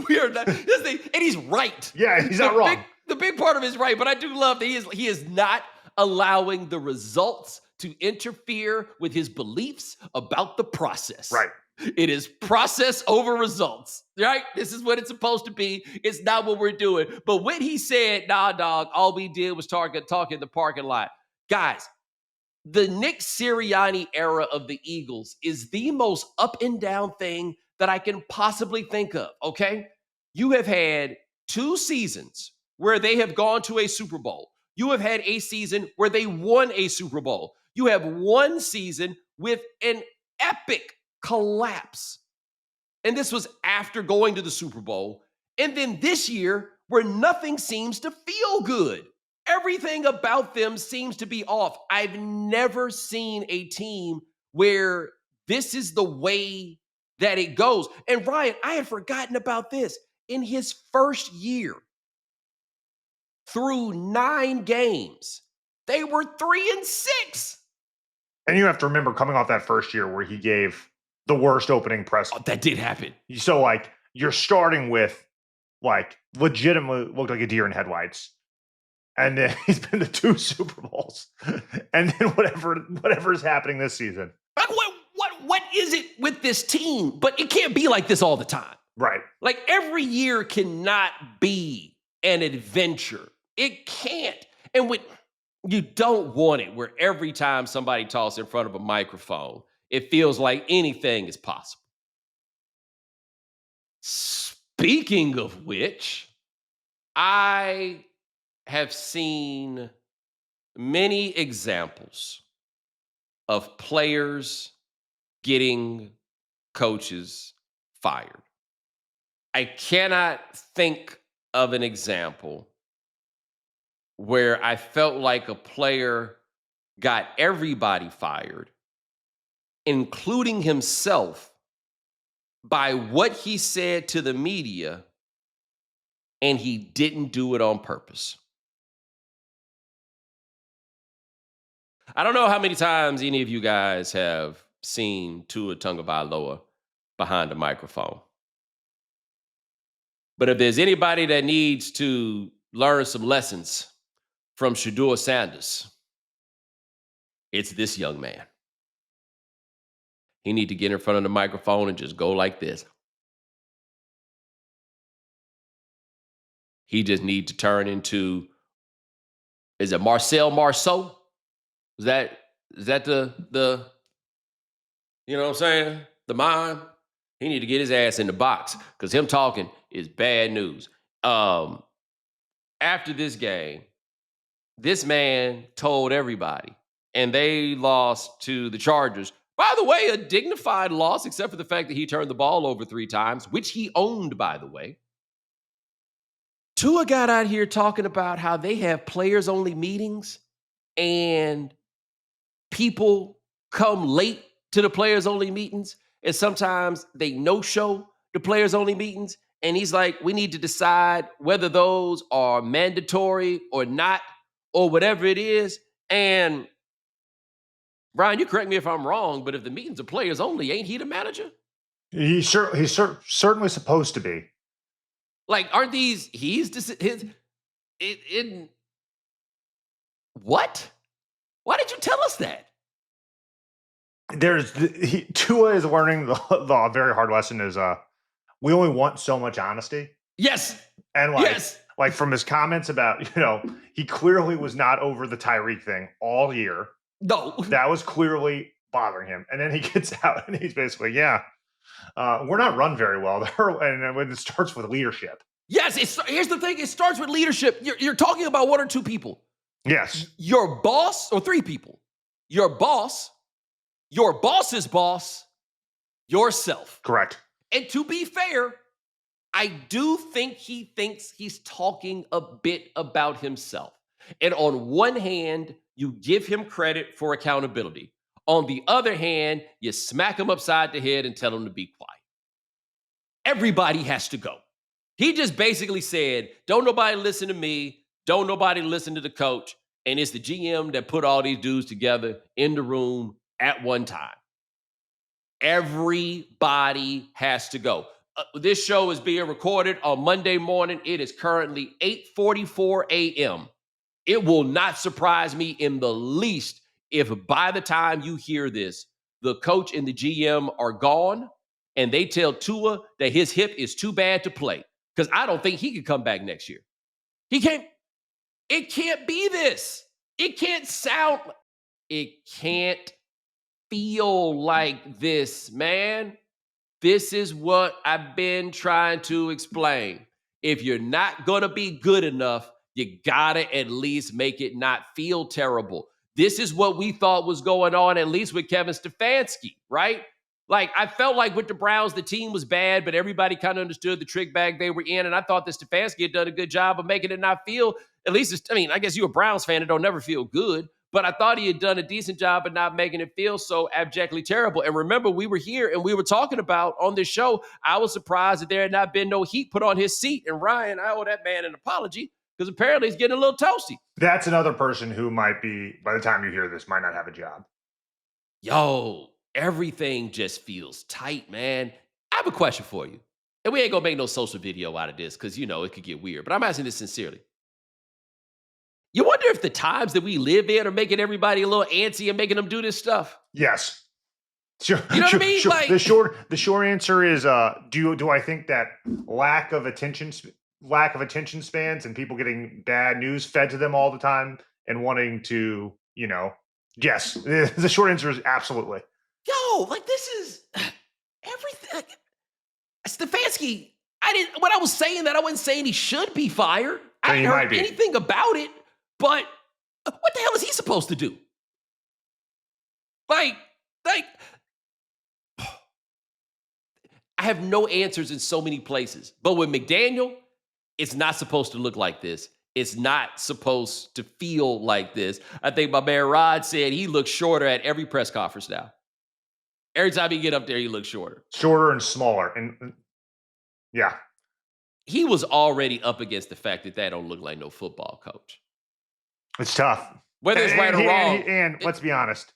[SPEAKER 1] We are not, and he's right.
[SPEAKER 2] Yeah, he's not wrong.
[SPEAKER 1] The big part of it is right, but I do love that he is not allowing the results to interfere with his beliefs about the process.
[SPEAKER 2] Right.
[SPEAKER 1] It is process over results, right? This is what it's supposed to be. It's not what we're doing. But when he said, nah, dog, all we did was talk in the parking lot. Guys, the Nick Sirianni era of the Eagles is the most up and down thing that I can possibly think of, okay? You have had 2 seasons where they have gone to a Super Bowl. You have had a season where they won a Super Bowl. You have 1 season with an epic collapse. And this was after going to the Super Bowl. And then this year, where nothing seems to feel good. Everything about them seems to be off. I've never seen a team where this is the way that it goes. And Ryan, I had forgotten about this. In his first year, through 9 games, they were 3-6.
[SPEAKER 2] And you have to remember coming off that first year where he gave the worst opening press.
[SPEAKER 1] Oh, that did happen.
[SPEAKER 2] So, you're starting with, legitimately looked like a deer in headlights. And then he's been to 2 Super Bowls. And then whatever is happening this season.
[SPEAKER 1] What is it with this team? But it can't be like this all the time.
[SPEAKER 2] Right.
[SPEAKER 1] Like, every year cannot be an adventure. It can't. And when you don't want it, where every time somebody talks in front of a microphone, it feels like anything is possible. Speaking of which, I have seen many examples of players getting coaches fired. I cannot think of an example where I felt like a player got everybody fired, including himself, by what he said to the media, and he didn't do it on purpose. I don't know how many times any of you guys have seen Tua Tagovailoa behind a microphone. But if there's anybody that needs to learn some lessons from Shador Sanders, it's this young man. He need to get in front of the microphone and just go like this. He just need to turn into, is it Marcel Marceau? Is that the you know what I'm saying? The mime? He need to get his ass in the box because him talking is bad news. After this game, this man told everybody, and they lost to the Chargers. By the way, a dignified loss, except for the fact that he turned the ball over 3 times, which he owned, by the way. Tua got out here talking about how they have players-only meetings and people come late to the players-only meetings, and sometimes they no-show the players-only meetings. And he's like, we need to decide whether those are mandatory or not, or whatever it is. And Brian, you correct me if I'm wrong, but if the meetings are players only, ain't he the manager?
[SPEAKER 2] He's certainly supposed to be.
[SPEAKER 1] Like, aren't these? He's his. In what? Why did you tell us that?
[SPEAKER 2] Tua is learning the very hard lesson is we only want so much honesty.
[SPEAKER 1] Yes.
[SPEAKER 2] And like from his comments about, he clearly was not over the Tyreek thing all year.
[SPEAKER 1] No.
[SPEAKER 2] That was clearly bothering him. And then he gets out and he's basically, we're not run very well. And when it starts with leadership.
[SPEAKER 1] Yes. Here's the thing. It starts with leadership. You're talking about 1 or 2 people.
[SPEAKER 2] Yes.
[SPEAKER 1] Your boss, or 3 people. Your boss, your boss's boss, yourself.
[SPEAKER 2] Correct.
[SPEAKER 1] And to be fair, I do think he thinks he's talking a bit about himself. And on one hand, you give him credit for accountability. On the other hand, you smack him upside the head and tell him to be quiet. Everybody has to go. He just basically said, don't nobody listen to me. Don't nobody listen to the coach. And it's the GM that put all these dudes together in the room at one time. Everybody has to go. This show is being recorded on Monday morning. It is currently 8:44 a.m. It will not surprise me in the least if by the time you hear this, the coach and the GM are gone and they tell Tua that his hip is too bad to play. Because I don't think he can come back next year. He can't. It can't be this. It can't feel like this, man. This is what I've been trying to explain. If you're not going to be good enough, you got to at least make it not feel terrible. This is what we thought was going on, at least with Kevin Stefanski, right? Like, I felt like with the Browns, the team was bad, but everybody kind of understood the trick bag they were in. And I thought that Stefanski had done a good job of making it not feel, at least, I guess you're a Browns fan and don't never feel good. But I thought he had done a decent job of not making it feel so abjectly terrible. And remember, we were here and we were talking about on this show, I was surprised that there had not been no heat put on his seat. And Ryan, I owe that man an apology because apparently he's getting a little toasty.
[SPEAKER 2] That's another person who might be, by the time you hear this, might not have a job.
[SPEAKER 1] Yo, everything just feels tight, man. I have a question for you. And we ain't going to make no social video out of this because, it could get weird. But I'm asking this sincerely. You wonder if the times that we live in are making everybody a little antsy and making them do this stuff?
[SPEAKER 2] Yes. Sure.
[SPEAKER 1] You know what I mean?
[SPEAKER 2] Sure.
[SPEAKER 1] Like,
[SPEAKER 2] the short answer is do I think that lack of attention spans and people getting bad news fed to them all the time and wanting to, yes. The short answer is absolutely.
[SPEAKER 1] Yo, like this is everything. Stefanski, when I was saying that, I wasn't saying he should be fired. I didn't heard anything about it. But what the hell is he supposed to do? Like, I have no answers in so many places. But with McDaniel, it's not supposed to look like this. It's not supposed to feel like this. I think my man Rod said he looks shorter at every press conference now. Every time he get up there, he looks shorter.
[SPEAKER 2] Shorter and smaller. And yeah.
[SPEAKER 1] He was already up against the fact that don't look like no football coach.
[SPEAKER 2] It's tough.
[SPEAKER 1] Whether it's right or wrong.
[SPEAKER 2] And let's be honest,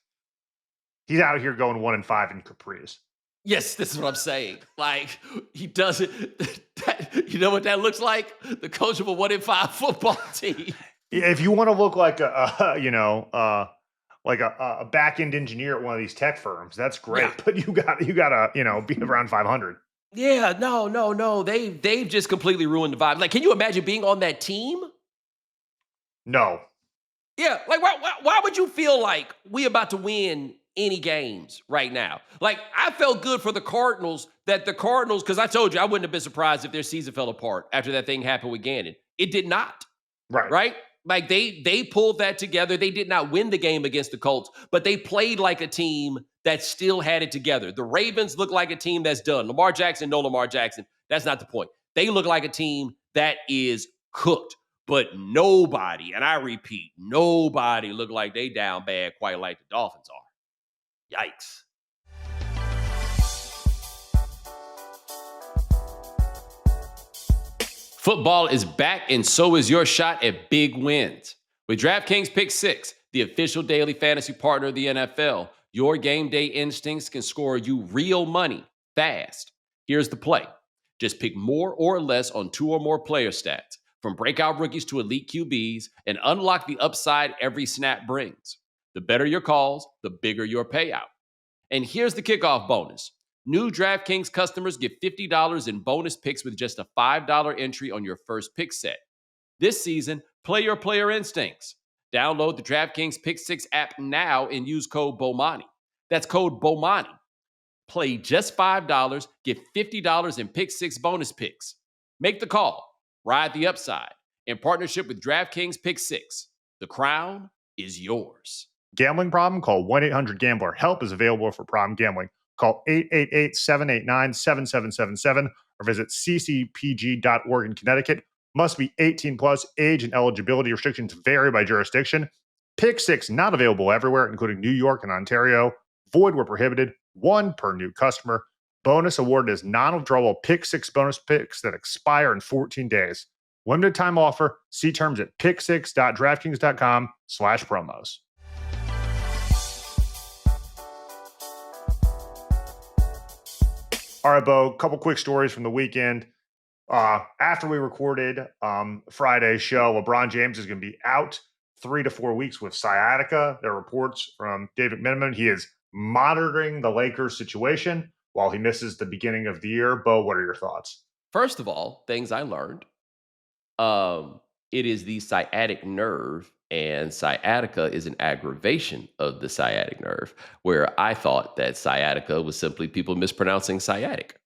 [SPEAKER 2] he's out here going 1-5 in Capri's.
[SPEAKER 1] Yes, this is what I'm saying. Like, he doesn't. You know what that looks like? The coach of a 1-5 football team.
[SPEAKER 2] If you want to look like a back end engineer at one of these tech firms, that's great.
[SPEAKER 1] Yeah.
[SPEAKER 2] But you gotta be around 500.
[SPEAKER 1] Yeah, no. They've just completely ruined the vibe. Like, can you imagine being on that team?
[SPEAKER 2] No.
[SPEAKER 1] Yeah, like why would you feel like we about to win any games right now? Like, I felt good for the Cardinals because I told you I wouldn't have been surprised if their season fell apart after that thing happened with Gannon. It did not. Right? Like they pulled that together. They did not win the game against the Colts, but they played like a team that still had it together. The Ravens look like a team that's done. Lamar Jackson, no Lamar Jackson. That's not the point. They look like a team that is cooked. But nobody, and I repeat, nobody looked like they down bad quite like the Dolphins are. Yikes. Football is back, and so is your shot at big wins. With DraftKings Pick 6, the official daily fantasy partner of the NFL, your game day instincts can score you real money fast. Here's the play. Just pick more or less on 2 or more player stats, from breakout rookies to elite QBs, and unlock the upside every snap brings. The better your calls, the bigger your payout. And here's the kickoff bonus. New DraftKings customers get $50 in bonus picks with just a $5 entry on your first pick set. This season, play your player instincts. Download the DraftKings Pick 6 app now and use code Bomani. That's code Bomani. Play just $5, get $50 in Pick 6 bonus picks. Make the call. Ride the upside. In partnership with DraftKings Pick 6. The crown is yours.
[SPEAKER 2] Gambling problem? Call 1-800-GAMBLER. Help is available for problem gambling. Call 888-789-7777 or visit ccpg.org in Connecticut. Must be 18 plus. Age and eligibility restrictions vary by jurisdiction. Pick 6 not available everywhere, including New York and Ontario. Void where prohibited. 1 per new customer. Bonus awarded as non-withdrawable Pick 6 bonus picks that expire in 14 days. Limited time offer. See terms at pick6.draftkings.com/promos. All right, Bo, a couple quick stories from the weekend. After we recorded Friday's show, LeBron James is going to be out 3 to 4 weeks with sciatica. There are reports from David McMenamin. He is monitoring the Lakers situation while he misses the beginning of the year. Bo, what are your thoughts?
[SPEAKER 1] First of all, things I learned. It is the sciatic nerve, and sciatica is an aggravation of the sciatic nerve, where I thought that sciatica was simply people mispronouncing sciatic.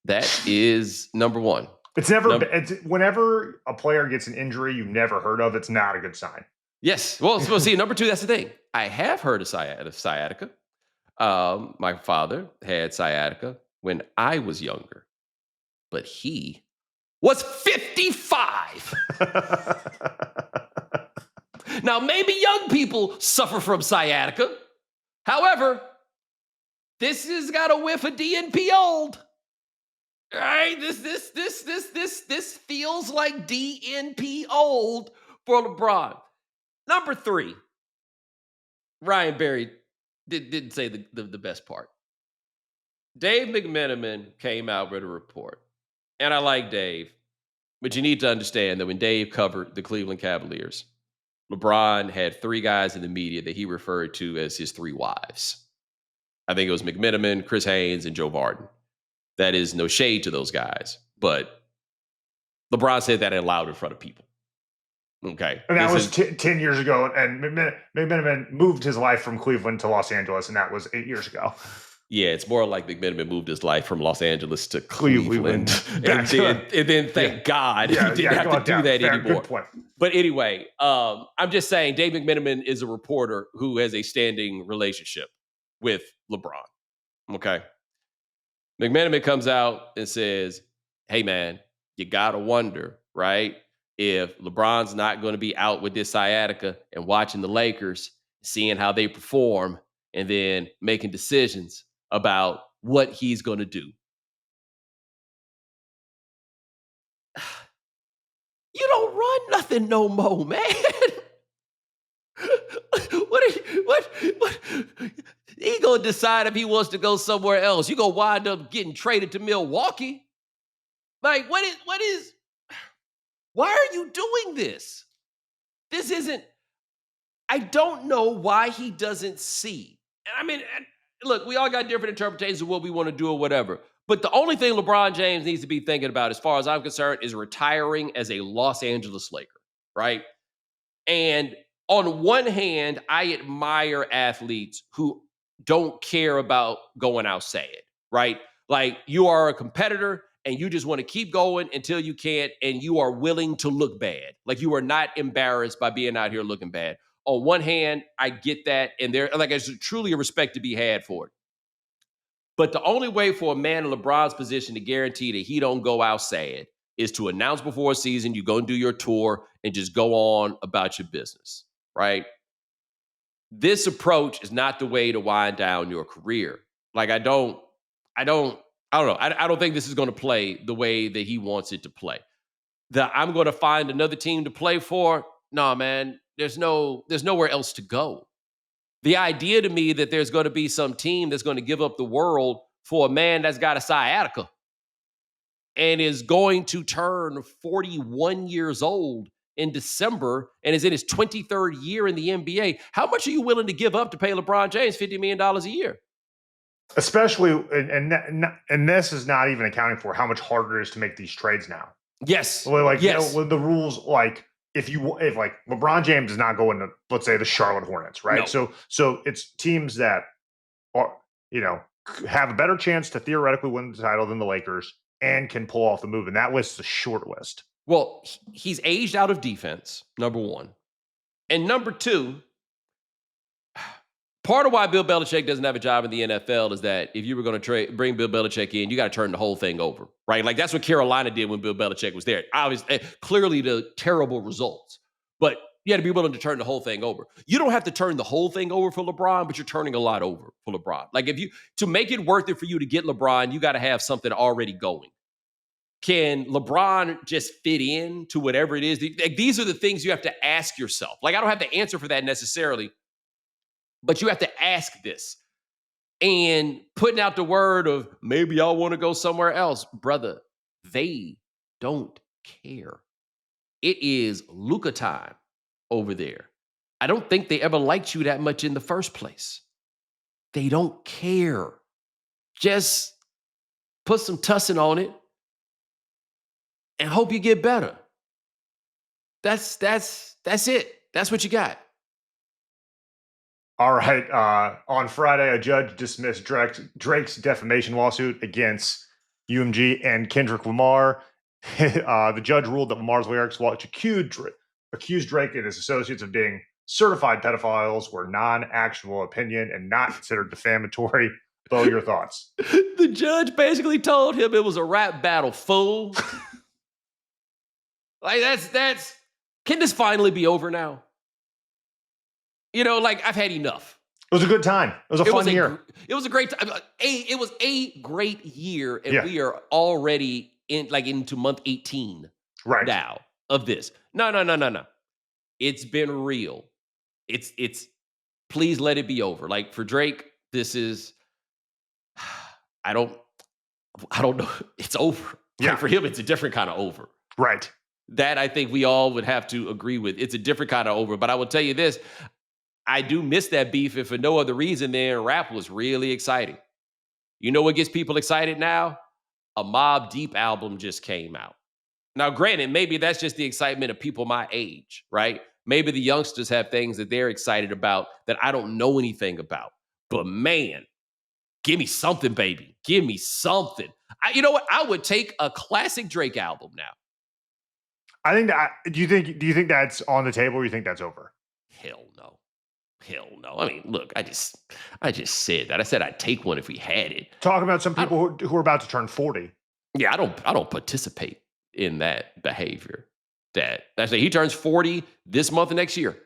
[SPEAKER 1] That is number one.
[SPEAKER 2] It's never whenever a player gets an injury you've never heard of, it's not a good sign.
[SPEAKER 1] Yes. Well, see, number two, that's the thing. I have heard of sciatica. My father had sciatica when I was younger, but he was 55. Now, maybe young people suffer from sciatica. However, this has got a whiff of DNP old. All right, this feels like DNP old for LeBron. Number 3, Ryan Berry didn't say the best part. Dave McMenamin came out with a report, and I like Dave, but you need to understand that when Dave covered the Cleveland Cavaliers, LeBron had 3 guys in the media that he referred to as his 3 wives. I think it was McMenamin, Chris Haynes, and Joe Varden. That is no shade to those guys, but LeBron said that out loud in front of people. Okay.
[SPEAKER 2] And that was 10 years ago, and McMenamin moved his life from Cleveland to Los Angeles, and that was 8 years ago.
[SPEAKER 1] Yeah, it's more like McMenamin moved his life from Los Angeles to Cleveland.
[SPEAKER 2] and
[SPEAKER 1] then thank God he didn't have to do that anymore.
[SPEAKER 2] Good point.
[SPEAKER 1] But anyway, I'm just saying Dave McMenamin is a reporter who has a standing relationship with LeBron. Okay. McMenamin comes out and says, hey, man, you got to wonder, right? If LeBron's not going to be out with this sciatica and watching the Lakers, seeing how they perform, and then making decisions about what he's going to do. You don't run nothing no more, man. What? He gonna decide if he wants to go somewhere else. You gonna wind up getting traded to Milwaukee. Like, why are you doing this? This isn't, I don't know why he doesn't see. And I mean, look, we all got different interpretations of what we want to do or whatever. But the only thing LeBron James needs to be thinking about, as far as I'm concerned, is retiring as a Los Angeles Laker, right? And on one hand, I admire athletes who don't care about going out saying, right? Like, you are a competitor and you just want to keep going until you can't, and you are willing to look bad. Like, you are not embarrassed by being out here looking bad. On one hand, I get that, and there's truly a respect to be had for it. But the only way for a man in LeBron's position to guarantee that he don't go out sad is to announce before a season you go and do your tour and just go on about your business, right? This approach is not the way to wind down your career. Like, I don't, I don't know. I don't think this is going to play the way that he wants it to play. That I'm going to find another team to play for. No, man, there's nowhere else to go. The idea to me that there's going to be some team that's going to give up the world for a man that's got a sciatica and is going to turn 41 years old in December and is in his 23rd year in the NBA. How much are you willing to give up to pay LeBron James $50 million a year?
[SPEAKER 2] Especially, and this is not even accounting for how much harder it is to make these trades now.
[SPEAKER 1] Yes.
[SPEAKER 2] Like,
[SPEAKER 1] yes.
[SPEAKER 2] with the rules, like, if like LeBron James is not going to, let's say, the Charlotte Hornets, right?
[SPEAKER 1] No.
[SPEAKER 2] So it's teams that are, have a better chance to theoretically win the title than the Lakers and can pull off the move. And that list's a short list.
[SPEAKER 1] Well, he's aged out of defense, number one. And number two, part of why Bill Belichick doesn't have a job in the NFL is that if you were going to bring Bill Belichick in, you got to turn the whole thing over, right? Like, that's what Carolina did when Bill Belichick was there. Obviously, clearly the terrible results, but you had to be willing to turn the whole thing over. You don't have to turn the whole thing over for LeBron, but you're turning a lot over for LeBron. Like, to make it worth it for you to get LeBron, you got to have something already going. Can LeBron just fit in to whatever it is? Like, these are the things you have to ask yourself. Like, I don't have the answer for that necessarily, but you have to ask this. And putting out the word of maybe y'all want to go somewhere else, brother, they don't care. It is Luka time over there. I don't think they ever liked you that much in the first place. They don't care. Just put some tussin on it and hope you get better. That's it. That's what you got.
[SPEAKER 2] All right. On Friday, a judge dismissed Drake's defamation lawsuit against UMG and Kendrick Lamar. The judge ruled that Lamar's lyrics, which accused Drake and his associates of being certified pedophiles, were non-actual opinion and not considered defamatory. Bo, your thoughts?
[SPEAKER 1] The judge basically told him it was a rap battle, fool. Like, that's. Can this finally be over now? Like, I've had enough.
[SPEAKER 2] It was a good time. It was a fun year.
[SPEAKER 1] It was a great time. It was a great year, and we are already into month 18
[SPEAKER 2] right
[SPEAKER 1] now of this. No. It's been real. It's please let it be over. Like, for Drake, this is I don't know. It's over.
[SPEAKER 2] Yeah.
[SPEAKER 1] Like, for him, it's a different kind of over.
[SPEAKER 2] Right.
[SPEAKER 1] That I think we all would have to agree with. It's a different kind of over. But I will tell you this. I do miss that beef, if for no other reason than rap was really exciting. You know what gets people excited now? A Mobb Deep album just came out. Now, granted, maybe that's just the excitement of people my age, right? Maybe the youngsters have things that they're excited about that I don't know anything about. But man, give me something, baby. Give me something. You know what? I would take a classic Drake album now.
[SPEAKER 2] I think that. Do you think that's on the table, or you think that's over?
[SPEAKER 1] Hell no. Hell no. I mean, look, I just said that. I said I'd take one if we had it.
[SPEAKER 2] Talking about some people who are about to turn 40.
[SPEAKER 1] Yeah, I don't participate in that behavior. That's he turns 40 this month and next year.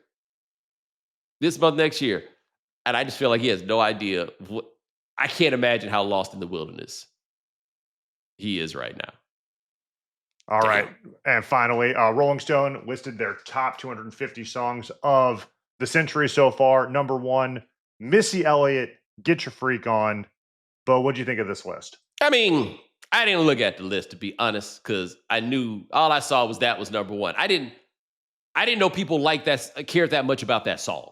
[SPEAKER 1] And I just feel like he has no idea I can't imagine how lost in the wilderness he is right now.
[SPEAKER 2] All right. And finally, Rolling Stone listed their top 250 songs of the century so far. Number 1, Missy Elliott, Get Your Freak On. Bo, what'd you think of this list?
[SPEAKER 1] I mean, I didn't look at the list to be honest, because I knew all I saw was number one. I didn't know people like that cared that much about that song.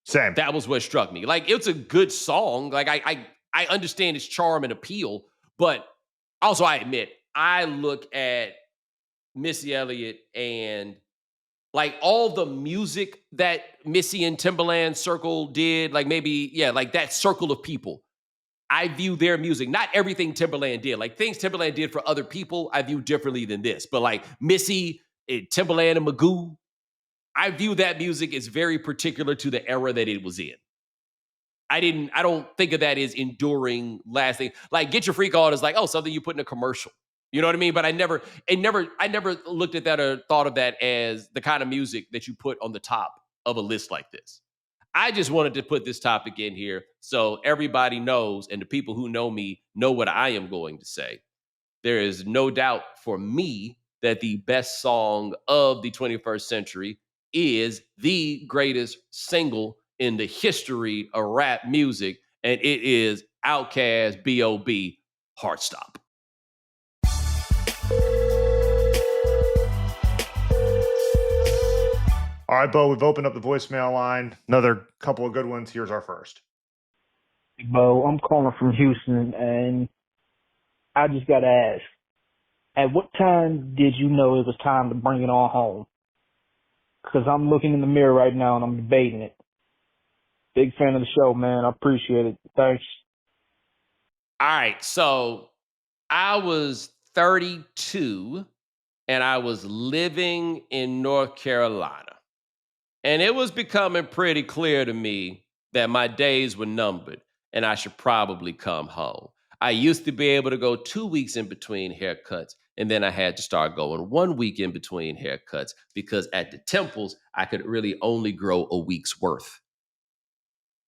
[SPEAKER 2] Same.
[SPEAKER 1] That was what struck me. Like it's a good song. Like I understand its charm and appeal, but also I admit I look at Missy Elliott and like all the music that Missy and Timberland circle did, like maybe, yeah, like that circle of people. I view their music, not everything Timberland did. Like things Timberland did for other people, I view differently than this. But like Missy, Timberland, and Magoo, I view that music as very particular to the era that it was in. I don't think of that as enduring, lasting. Like Get Your Freak On is like, oh, something you put in a commercial. You know what I mean? But I never looked at that or thought of that as the kind of music that you put on the top of a list like this. I just wanted to put this topic in here so everybody knows, and the people who know me know what I am going to say. There is no doubt for me that the best song of the 21st century is the greatest single in the history of rap music, and it is Outkast B.O.B. Heart Stop.
[SPEAKER 2] All right, Bo, we've opened up the voicemail line. Another couple of good ones. Here's our first.
[SPEAKER 3] Bo, I'm calling from Houston, and I just got to ask, at what time did you know it was time to bring it on home? Because I'm looking in the mirror right now, and I'm debating it. Big fan of the show, man. I appreciate it. Thanks.
[SPEAKER 1] All right, so I was 32, and I was living in North Carolina. And it was becoming pretty clear to me that my days were numbered and I should probably come home. I used to be able to go 2 weeks in between haircuts, and then I had to start going 1 week in between haircuts because at the temples, I could really only grow a week's worth.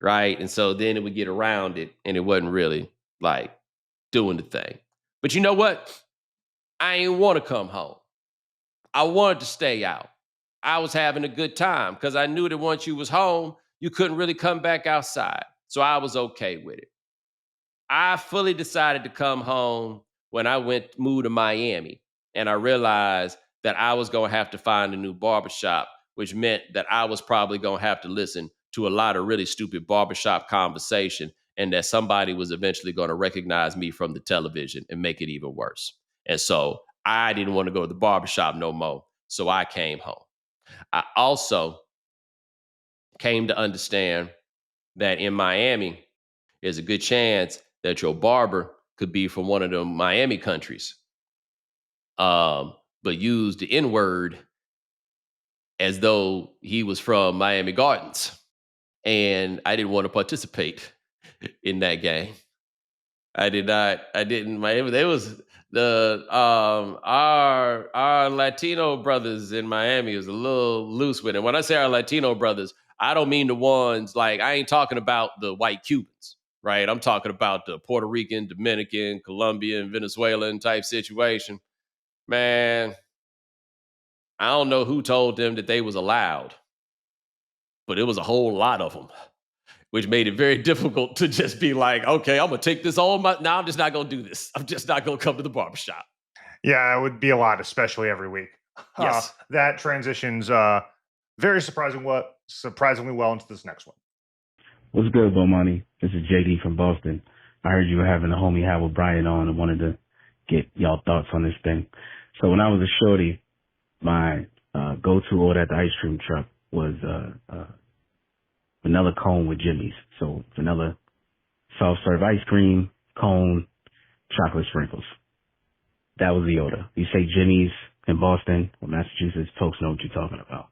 [SPEAKER 1] Right. And so then it would get around it and it wasn't really like doing the thing. But you know what? I ain't want to come home. I wanted to stay out. I was having a good time because I knew that once you was home, you couldn't really come back outside. So I was okay with it. I fully decided to come home when I moved to Miami, and I realized that I was going to have to find a new barbershop, which meant that I was probably going to have to listen to a lot of really stupid barbershop conversation, and that somebody was eventually going to recognize me from the television and make it even worse. And so I didn't want to go to the barbershop no more. So I came home. I also came to understand that in Miami, there's a good chance that your barber could be from one of the Miami countries, but use the N word as though he was from Miami Gardens. And I didn't want to participate in that game. I did not. I didn't. There was the our Latino brothers in Miami was a little loose with it. When I say our Latino brothers, I don't mean the ones like I ain't talking about the white Cubans, right? I'm talking about the Puerto Rican, Dominican, Colombian, Venezuelan type situation. Man, I don't know who told them that they was allowed, but it was a whole lot of them, which made it very difficult to just be like, okay, I'm going to take this all my, now I'm just not going to do this. I'm just not going to come to the barbershop.
[SPEAKER 2] Yeah, it would be a lot, especially every week.
[SPEAKER 1] Yes.
[SPEAKER 2] That transitions very surprisingly well into this next one.
[SPEAKER 4] What's good, Bomani? This is JD from Boston. I heard you were having a homie Howard Bryant on and wanted to get y'all thoughts on this thing. So when I was a shorty, my go-to order at the ice cream truck was vanilla cone with Jimmy's. So vanilla soft serve ice cream, cone, chocolate sprinkles. That was the order. You say Jimmy's in Boston or Massachusetts, folks know what you're talking about.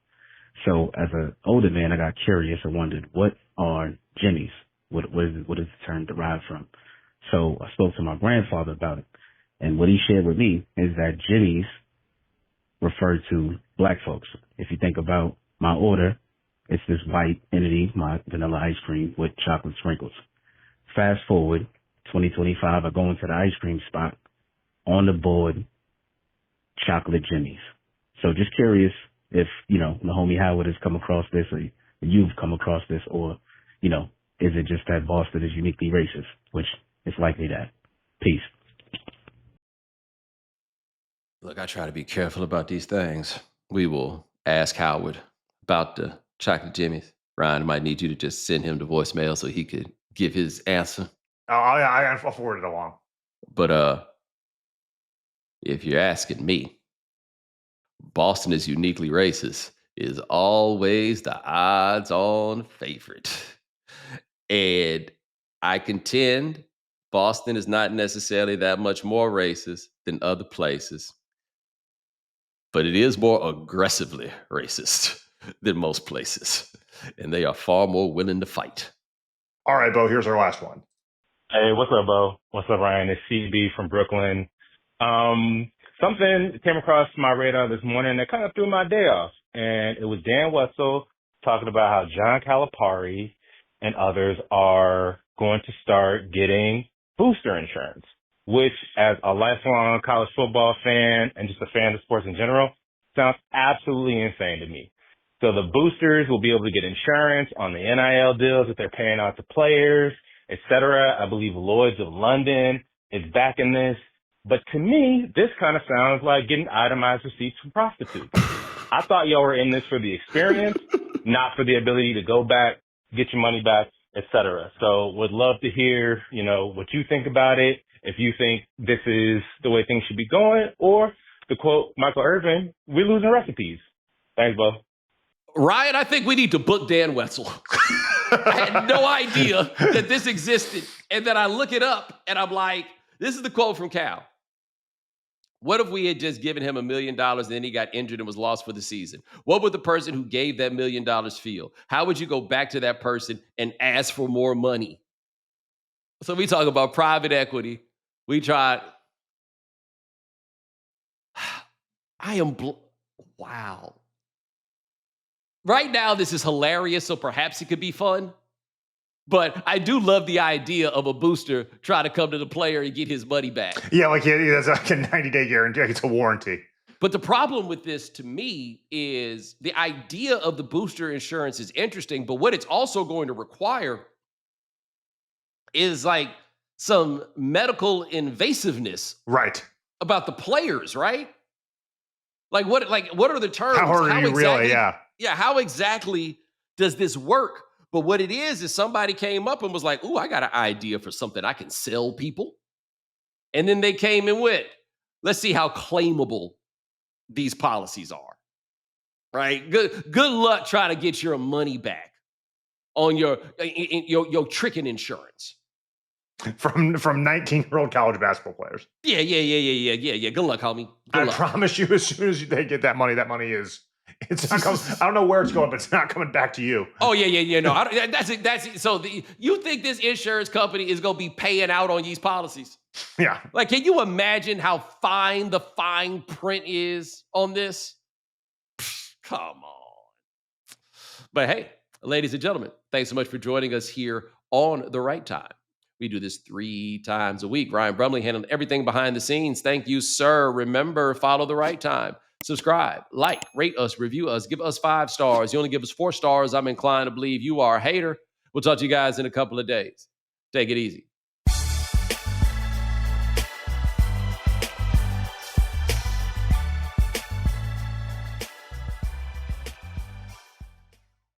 [SPEAKER 4] So as an older man, I got curious and wondered, what are Jimmy's? What is the term derived from? So I spoke to my grandfather about it. And what he shared with me is that Jimmy's referred to black folks. If you think about my order, it's this white entity, my vanilla ice cream with chocolate sprinkles. Fast forward, 2025, I go into the ice cream spot. On the board, chocolate Jimmy's. So just curious if, the homie Howard has come across this or you've come across this, or, is it just that Boston is uniquely racist, which is likely that. Peace.
[SPEAKER 1] Look, I try to be careful about these things. We will ask Howard about the chocolate jimmies. Ryan might need you to just send him the voicemail so he could give his answer.
[SPEAKER 2] I'll forward it along.
[SPEAKER 1] But if you're asking me, Boston is uniquely racist is always the odds-on favorite. And I contend Boston is not necessarily that much more racist than other places, but it is more aggressively racist than most places. And they are far more willing to fight.
[SPEAKER 2] All right, Bo, here's our last one.
[SPEAKER 5] Hey, what's up, Bo? What's up, Ryan? It's CB from Brooklyn. Something came across my radar this morning that kind of threw my day off. And it was Dan Wetzel talking about how John Calipari and others are going to start getting booster insurance, which, as a lifelong college football fan and just a fan of sports in general, sounds absolutely insane to me. So the boosters will be able to get insurance on the NIL deals that they're paying out to players, et cetera. I believe Lloyd's of London is backing this. But to me, this kind of sounds like getting itemized receipts from prostitutes. I thought y'all were in this for the experience, not for the ability to go back, get your money back, et cetera. So would love to hear, what you think about it. If you think this is the way things should be going, or to quote Michael Irvin, we're losing recipes. Thanks, Bo.
[SPEAKER 1] Ryan, I think we need to book Dan Wetzel. I had no idea that this existed. And then I look it up and I'm like, this is the quote from Cal. What if we had just given him $1 million and then he got injured and was lost for the season? What would the person who gave that $1 million feel? How would you go back to that person and ask for more money? So we talk about private equity. We tried. Wow. Right now, this is hilarious, so perhaps it could be fun. But I do love the idea of a booster trying to come to the player and get his money back.
[SPEAKER 2] Yeah, that's like a 90-day guarantee. It's a warranty.
[SPEAKER 1] But the problem with this, to me, is the idea of the booster insurance is interesting, but what it's also going to require is like some medical invasiveness,
[SPEAKER 2] right,
[SPEAKER 1] about the players, right? Like what are the terms?
[SPEAKER 2] How are you
[SPEAKER 1] exactly,
[SPEAKER 2] really? Yeah.
[SPEAKER 1] Yeah, how exactly does this work? But what it is somebody came up and was like, ooh, I got an idea for something I can sell people. And then they came and went, let's see how claimable these policies are, right? Good luck trying to get your money back on your tricking insurance.
[SPEAKER 2] From 19-year-old college basketball players.
[SPEAKER 1] Yeah. Good luck, homie. Good luck.
[SPEAKER 2] Promise you, as soon as they get that money is, it's not coming. I don't know where it's going, but it's not coming back to you.
[SPEAKER 1] Oh yeah. No, that's it. So you think this insurance company is going to be paying out on these policies?
[SPEAKER 2] Yeah.
[SPEAKER 1] Like, can you imagine how fine the fine print is on this? Come on. But hey, ladies and gentlemen, thanks so much for joining us here on The Right Time. We do this 3 times a week. Ryan Brumley handling everything behind the scenes. Thank you, sir. Remember, follow The Right Time. Subscribe, like, rate us, review us, give us 5 stars. You only give us 4 stars, I'm inclined to believe you are a hater. We'll talk to you guys in a couple of days. Take it easy.